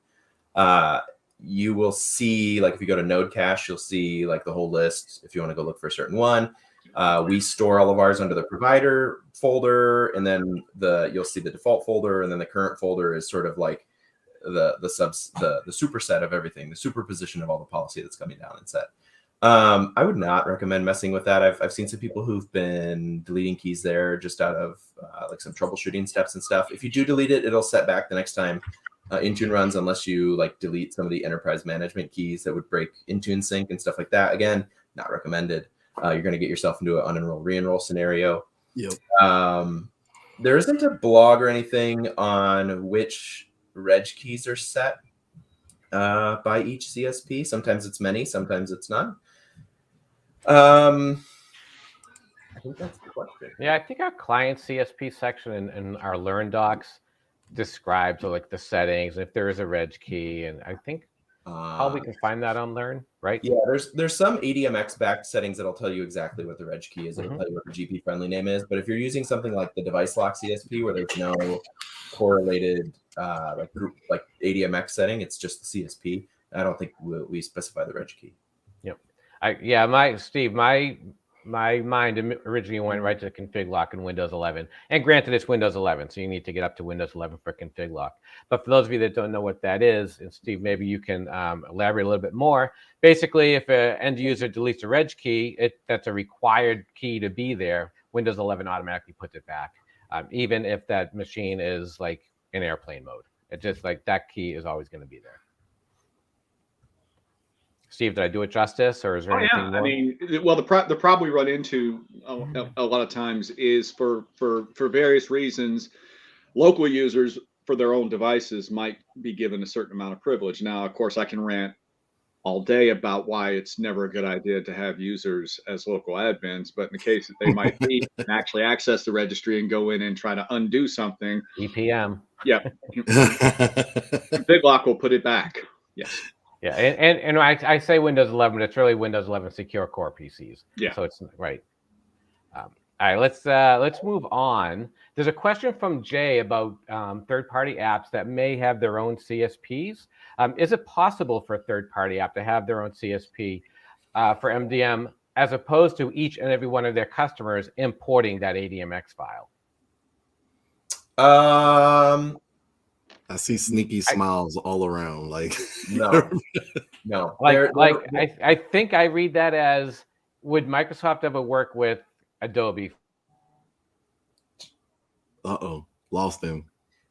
You will see, like if you go to node cache, you'll see like the whole list if you want to go look for a certain one. We store all of ours under the provider folder, and then you'll see the default folder, and then the current folder is sort of like the superset of everything, the superposition of all the policy that's coming down and set. I would not recommend messing with that. I've seen some people who've been deleting keys there just out of like some troubleshooting steps and stuff. If you do delete it, it'll set back the next time Intune runs, unless you like delete some of the enterprise management keys that would break Intune sync and stuff like that. Again, not recommended. You're going to get yourself into an unenroll, re-enroll scenario. Yep. There isn't a blog or anything on which reg keys are set by each CSP. Sometimes it's many, sometimes it's none. I think that's the question. Yeah, I think our client CSP section in our Learn docs describes like the settings, if there is a reg key, and I think how we can find that on Learn, right? Yeah, there's some ADMX backed settings that'll tell you exactly what the reg key is. It'll tell you what the GP friendly name is. But if you're using something like the device lock CSP where there's no correlated like group like ADMX setting, it's just the CSP. I don't think we specify the reg key. Yep. My mind originally went right to config lock in Windows 11. And granted, it's Windows 11, so you need to get up to Windows 11 for config lock. But for those of you that don't know what that is, and Steve, maybe you can elaborate a little bit more. Basically, if an end user deletes a reg key, that's a required key to be there. Windows 11 automatically puts it back, even if that machine is like in airplane mode. It's just like that key is always going to be there. Steve, did I do it justice, or is there anything more? I mean, well, the problem we run into a lot of times is for various reasons, local users for their own devices might be given a certain amount of privilege. Now, of course, I can rant all day about why it's never a good idea to have users as local admins, but in the case that they might be and actually access the registry and go in and try to undo something, EPM. yep, BigLock will put it back. Yes. Yeah, and I say Windows 11, but it's really Windows 11 Secure Core PCs. Yeah. So it's right. All right, let's move on. There's a question from Jay about third-party apps that may have their own CSPs. Is it possible for a third-party app to have their own CSP for MDM as opposed to each and every one of their customers importing that ADMX file? I see sneaky smiles all around. Like no. I think I read that as, would Microsoft ever work with Adobe? Lost him.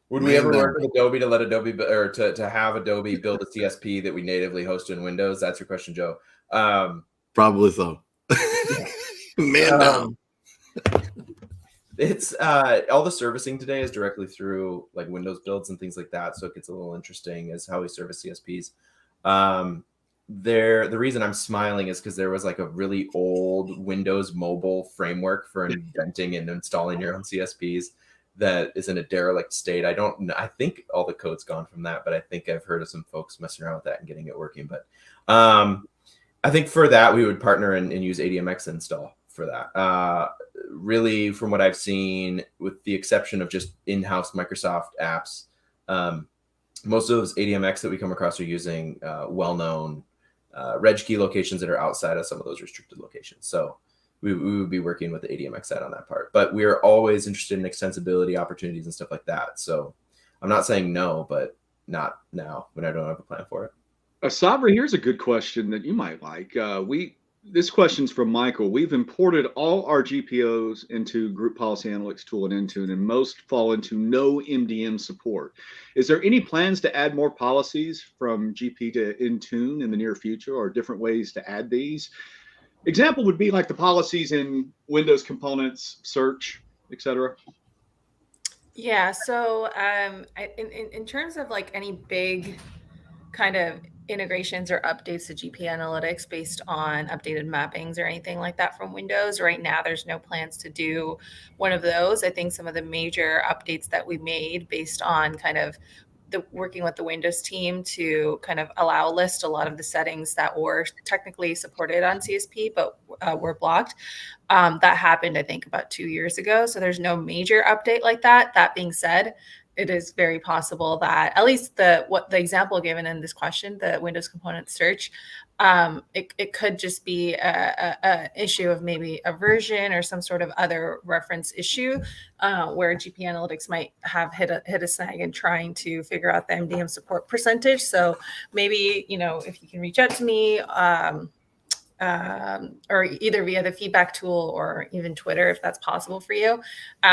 Would we ever work with Adobe to let Adobe or to have Adobe build a CSP that we natively host in Windows? That's your question, Joe. Probably so. Man down. It's all the servicing today is directly through like Windows builds and things like that. So it gets a little interesting as how we service CSPs. The reason I'm smiling is because there was like a really old Windows mobile framework for inventing and installing your own CSPs that is in a derelict state. I think all the code's gone from that, but I think I've heard of some folks messing around with that and getting it working. But I think for that, we would partner and use ADMX install for that. Really, from what I've seen, with the exception of just in-house Microsoft apps, most of those ADMX that we come across are using well-known reg key locations that are outside of some of those restricted locations. So we would be working with the ADMX side on that part. But we are always interested in extensibility opportunities and stuff like that. So I'm not saying no, but not now when I don't have a plan for it. Sabri, here's a good question that you might like. This question's from Michael. We've imported all our GPOs into Group Policy Analytics tool in Intune, and most fall into no MDM support. Is there any plans to add more policies from GP to Intune in the near future, or different ways to add these? Example would be like the policies in Windows Components, Search, etc. Yeah, so in terms of like any big kind of integrations or updates to GP Analytics based on updated mappings or anything like that from Windows, right now there's no plans to do one of those. I think some of the major updates that we made based on kind of working with the Windows team to kind of list a lot of the settings that were technically supported on CSP but were blocked. That happened, I think, about 2 years ago. So there's no major update like that. That being said, it is very possible that at least the example given in this question, the Windows component search, it could just be a issue of maybe a version or some sort of other reference issue where GP Analytics might have hit a snag in trying to figure out the MDM support percentage. So maybe, if you can reach out to me, or either via the feedback tool or even Twitter, if that's possible for you,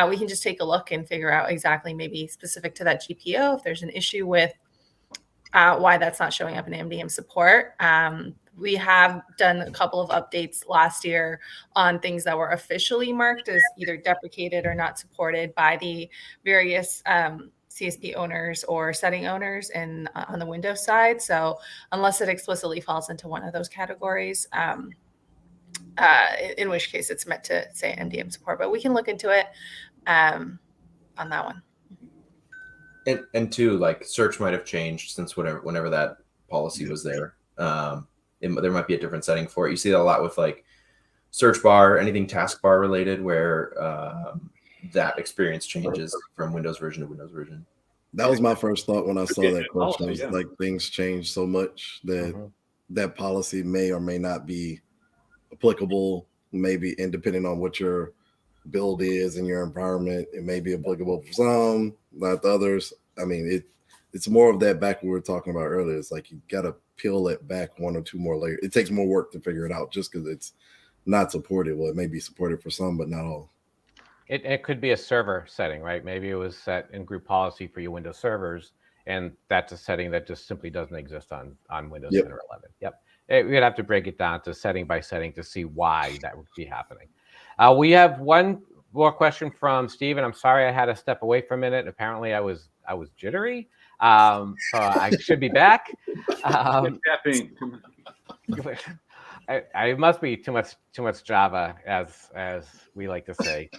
we can just take a look and figure out exactly, maybe specific to that GPO, if there's an issue with why that's not showing up in MDM support. We have done a couple of updates last year on things that were officially marked as either deprecated or not supported by the various CSP owners or setting owners on the Windows side. So unless it explicitly falls into one of those categories, in which case it's meant to say MDM support, but we can look into it on that one. And two, like search might have changed since whenever that policy was there. There might be a different setting for it. You see that a lot with like search bar, anything taskbar related, where that experience changes from Windows version to Windows version. That was my first thought when I saw that question. I was like, things change so much that that policy may or may not be applicable, maybe, and depending on what your build is in your environment, it may be applicable for some, not the others. I mean, it's more of that back we were talking about earlier. It's like you got to peel it back one or two more layers. It takes more work to figure it out just because it's not supported. Well, it may be supported for some, but not all. It could be a server setting, right? Maybe it was set in group policy for your Windows servers, and that's a setting that just simply doesn't exist on Windows 10 or 11. Yep. We'd have to break it down to setting by setting to see why that would be happening. We have one more question from Steve, and I'm sorry I had to step away for a minute. Apparently I was jittery, so I should be back. I must be too much Java, as we like to say.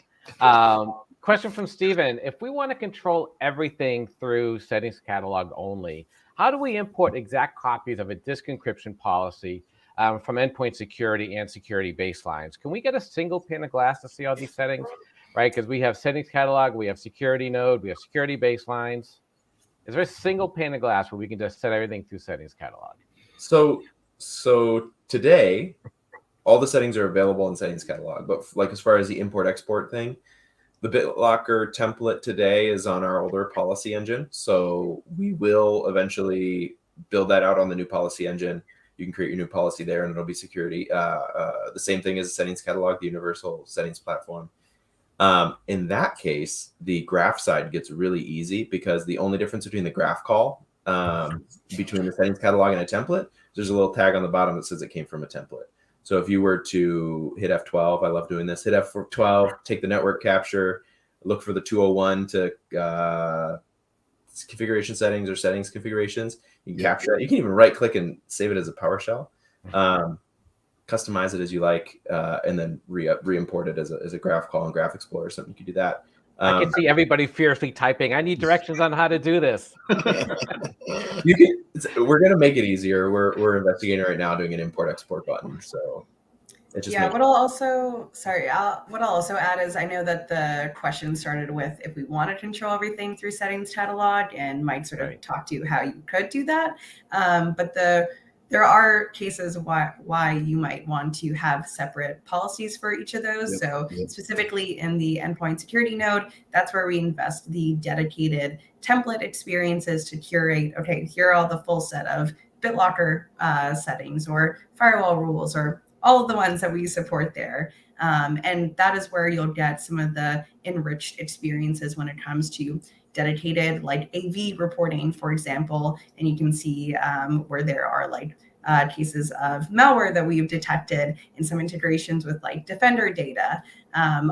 Question from Steven. If we want to control everything through settings catalog only, how do we import exact copies of a disk encryption policy from endpoint security and security baselines? Can we get a single pane of glass to see all these settings? Right, because we have settings catalog, we have security node, we have security baselines. Is there a single pane of glass where we can just set everything through settings catalog? So today, all the settings are available in settings catalog, but like as far as the import export thing, the BitLocker template today is on our older policy engine. So we will eventually build that out on the new policy engine. You can create your new policy there and it'll be security. The same thing as the settings catalog, the universal settings platform. In that case, the graph side gets really easy because the only difference between the graph call between the settings catalog and a template, there's a little tag on the bottom that says it came from a template. So if you were to hit F12, I love doing this, hit F12, take the network capture, look for the 201 to configuration settings or settings configurations. You can capture it. You can even right click and save it as a PowerShell. Customize it as you like, and then re-import it as a graph call in Graph Explorer or something. You can do that. I can see everybody fiercely typing, I need directions on how to do this. We're going to make it easier. We're investigating right now doing an import-export button. So it just what I'll also add is I know that the question started with if we want to control everything through settings catalog, and Mike sort of talked to how you could do that. But there are cases why you might want to have separate policies for each of those. Specifically in the endpoint security node, that's where we invest the dedicated template experiences to curate, okay, here are all the full set of BitLocker settings or firewall rules or all of the ones that we support there. And that is where you'll get some of the enriched experiences when it comes to dedicated like AV reporting, for example, and you can see where there are like cases of malware that we've detected in some integrations with like Defender data.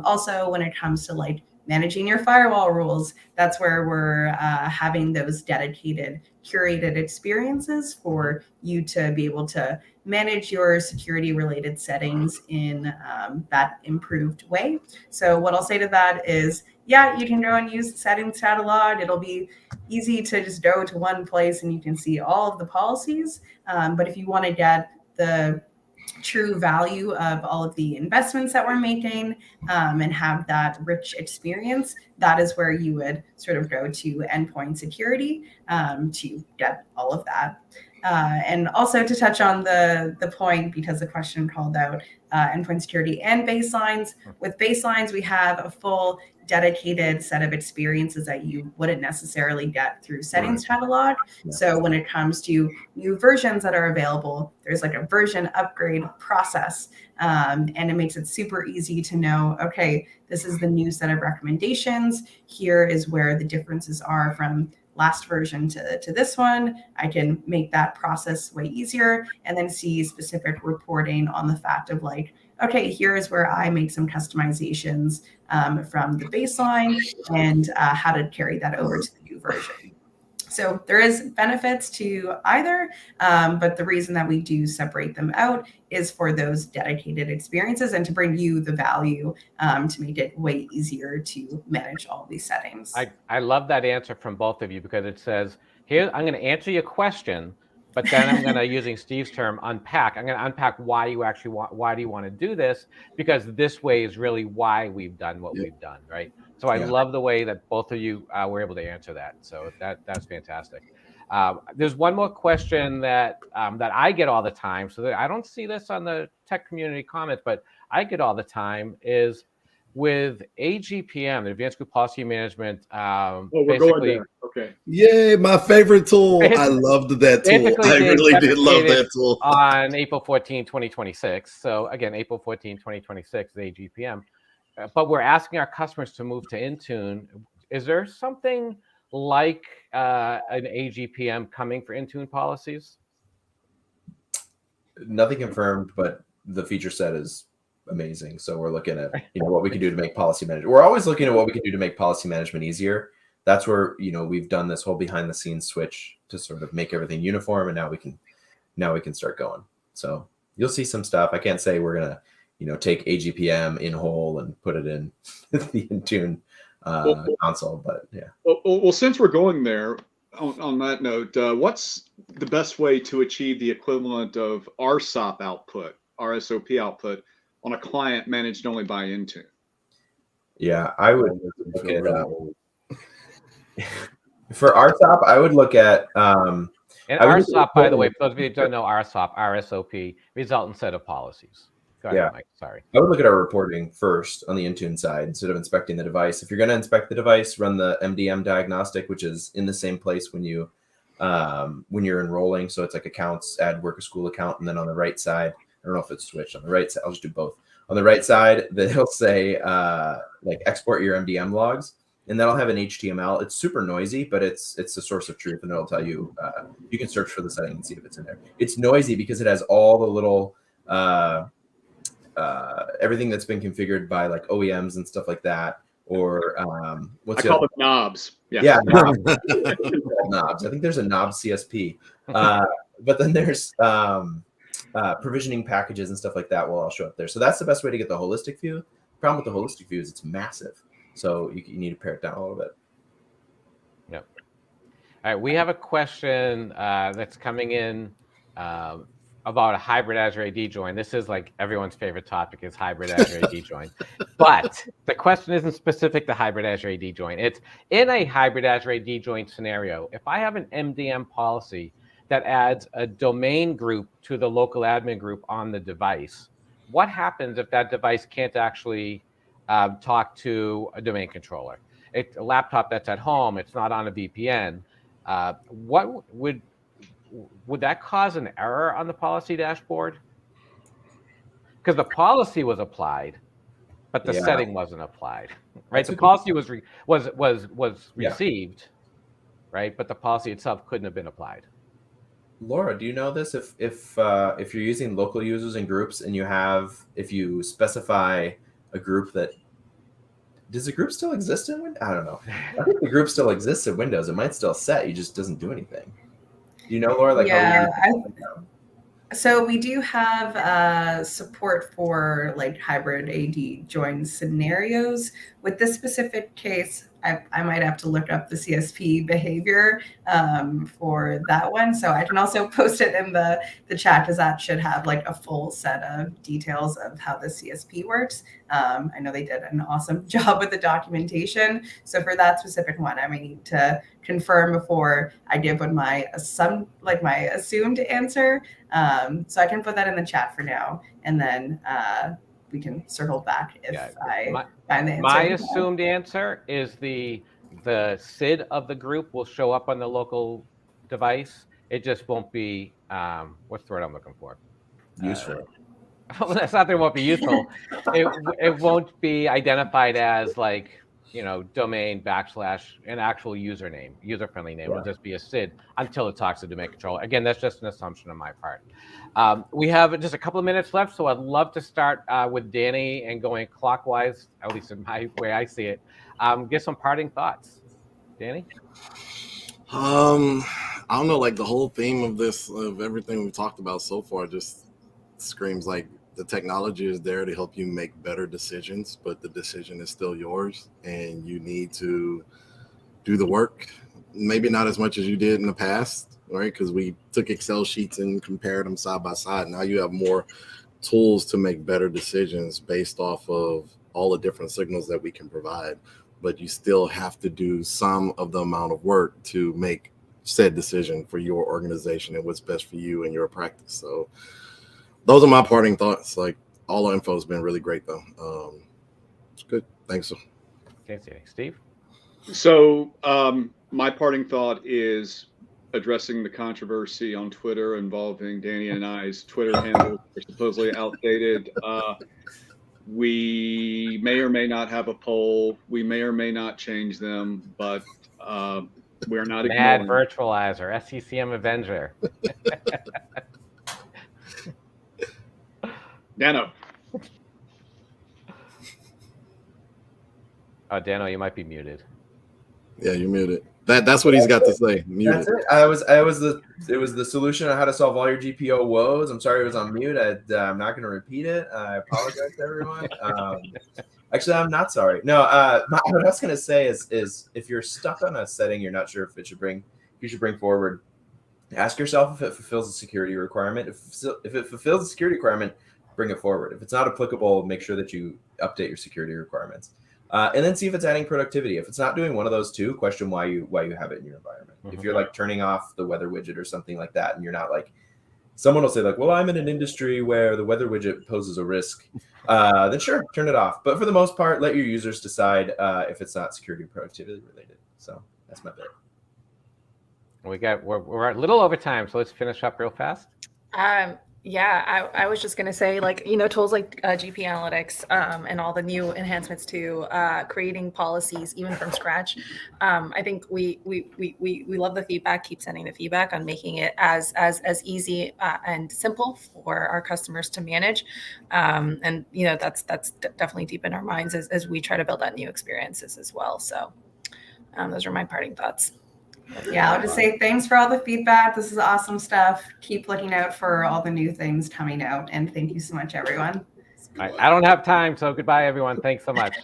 Also, when it comes to like managing your firewall rules, that's where we're having those dedicated curated experiences for you to be able to manage your security related settings in that improved way. So what I'll say to that is, yeah, you can go and use the settings catalog. It'll be easy to just go to one place and you can see all of the policies. But if you want to get the true value of all of the investments that we're making and have that rich experience, that is where you would sort of go to endpoint security to get all of that. And also to touch on the point, because the question called out endpoint security and baselines. With baselines, we have a full dedicated set of experiences that you wouldn't necessarily get through settings catalog. So when it comes to new versions that are available, there's like a version upgrade process. And it makes it super easy to know, okay, this is the new set of recommendations. Here is where the differences are from last version to this one. I can make that process way easier and then see specific reporting on the fact of like, okay, here is where I make some customizations from the baseline and how to carry that over to the new version. So there is benefits to either, but the reason that we do separate them out is for those dedicated experiences and to bring you the value to make it way easier to manage all these settings. I love that answer from both of you because it says, here, I'm going to answer your question, but then I'm going to, using Steve's term, unpack. I'm going to unpack why you actually why do you want to do this? Because this way is really why we've done what we've done, right? So I love the way that both of you were able to answer that. So that's fantastic. There's one more question that I get all the time. So that I don't see this on the tech community comments, but I get all the time is with AGPM, the Advanced Group Policy Management. We're going there. Okay. Yay, my favorite tool. I loved that tool. I really did love that tool. On April 14, 2026. So again, April 14, 2026, the AGPM. But we're asking our customers to move to Intune. Is there something like an AGPM coming for Intune policies? Nothing confirmed, but the feature set is amazing. So we're looking at what we can do to make policy management. We're always looking at what we can do to make policy management easier. That's where we've done this whole behind the scenes switch to sort of make everything uniform, and now we can start going. So you'll see some stuff. I can't say we're gonna, take AGPM in whole and put it in the Intune console, but yeah. Well, since we're going there, on that note, what's the best way to achieve the equivalent of RSOP output, RSOP output, on a client managed only by Intune? Yeah, I would look at for RSOP. I would look at and RSOP, by the way, for those of you who don't know RSOP, RSOP, resultant set of policies. Go ahead, Mike. Sorry. I would look at our reporting first on the Intune side instead of inspecting the device. If you're going to inspect the device, run the MDM diagnostic, which is in the same place when you're enrolling. So it's like accounts, add work or school account, and then on the right side, I don't know if it's switched on the right side. I'll just do both. On the right side, they'll say like export your MDM logs, and that'll have an HTML. It's super noisy, but it's a source of truth, and it'll tell you. You can search for the setting and see if it's in there. It's noisy because it has all the little everything that's been configured by like OEMs and stuff like that, or I call them knobs. Yeah, knobs. Knobs. I think there's a knob CSP, but then there's provisioning packages and stuff like that will all show up there. So that's the best way to get the holistic view. The problem with the holistic view is it's massive, so you need to pare it down a little bit. Yep. All right, we have a question that's coming in about a hybrid Azure AD join. This is like everyone's favorite topic is hybrid Azure AD join. But the question isn't specific to hybrid Azure AD join. It's in a hybrid Azure AD join scenario. If I have an MDM policy that adds a domain group to the local admin group on the device, what happens if that device can't actually talk to a domain controller? It's a laptop that's at home. It's not on a VPN. What would that cause an error on the policy dashboard? Because the policy was applied, but the setting wasn't applied, right? The policy was received, right? But the policy itself couldn't have been applied. Laura, do you know this? If you're using local users and groups, and if you specify a group does the group still exist in Windows? I don't know. I think the group still exists in Windows. It might still set. You just doesn't do anything. Do you know, Laura? So we do have support for like hybrid AD join scenarios. With this specific case, I might have to look up the CSP behavior for that one. So I can also post it in the chat because that should have like a full set of details of how the CSP works. I know they did an awesome job with the documentation. So for that specific one, I may need to confirm before I give my assumed answer. So I can put that in the chat for now, and then we can circle back if I find the answer. My assumed answer is the SID of the group will show up on the local device. It just won't be what's the word I'm looking for? Useful. That's not that it won't be useful. It won't be identified as like, domain / an actual username, user-friendly name. It'll just be a SID until it talks to domain controller. Again, that's just an assumption on my part. We have just a couple of minutes left, so I'd love to start with Danny and going clockwise, at least in my way I see it. Get some parting thoughts. Danny? I don't know, like the whole theme of everything we've talked about so far just screams like the technology is there to help you make better decisions, but the decision is still yours, and you need to do the work. Maybe not as much as you did in the past, right? Because we took Excel sheets and compared them side by side. Now you have more tools to make better decisions based off of all the different signals that we can provide, but you still have to do some of the amount of work to make said decision for your organization and what's best for you and your practice. So those are my parting thoughts. Like, all the info has been really great, though. It's good. Thanks. Okay, Steve? So my parting thought is addressing the controversy on Twitter involving Danny and I's Twitter handles are supposedly outdated. We may or may not have a poll. We may or may not change them, but we're not Mad ignoring. virtualizer, SCCM Avenger. Dano. Oh, Dano, you might be muted. Yeah, you're muted. That's what he's got to say. Muted. That's it. It was the solution on how to solve all your GPO woes. I'm sorry it was on mute. I'm not going to repeat it. I apologize to everyone. Actually, I'm not sorry. No, what I was going to say is if you're stuck on a setting, you're not sure if you should bring forward, ask yourself if it fulfills a security requirement. If it fulfills a security requirement, bring it forward. If it's not applicable, make sure that you update your security requirements. And then see if it's adding productivity. If it's not doing one of those two, question why you have it in your environment. If you're like turning off the weather widget or something like that, and you're not like, someone will say like, well, I'm in an industry where the weather widget poses a risk, then sure, turn it off. But for the most part, let your users decide if it's not security or productivity related. So that's my bit. We're a little over time, so let's finish up real fast. Yeah, I was just going to say, like, tools like GP Analytics and all the new enhancements to creating policies, even from scratch. I think we love the feedback. Keep sending the feedback on making it as easy and simple for our customers to manage. And that's definitely deep in our minds as we try to build out new experiences as well. So those are my parting thoughts. Yeah, I'll just say thanks for all the feedback. This is awesome stuff. Keep looking out for all the new things coming out. And thank you so much, everyone. I don't have time, so goodbye, everyone. Thanks so much.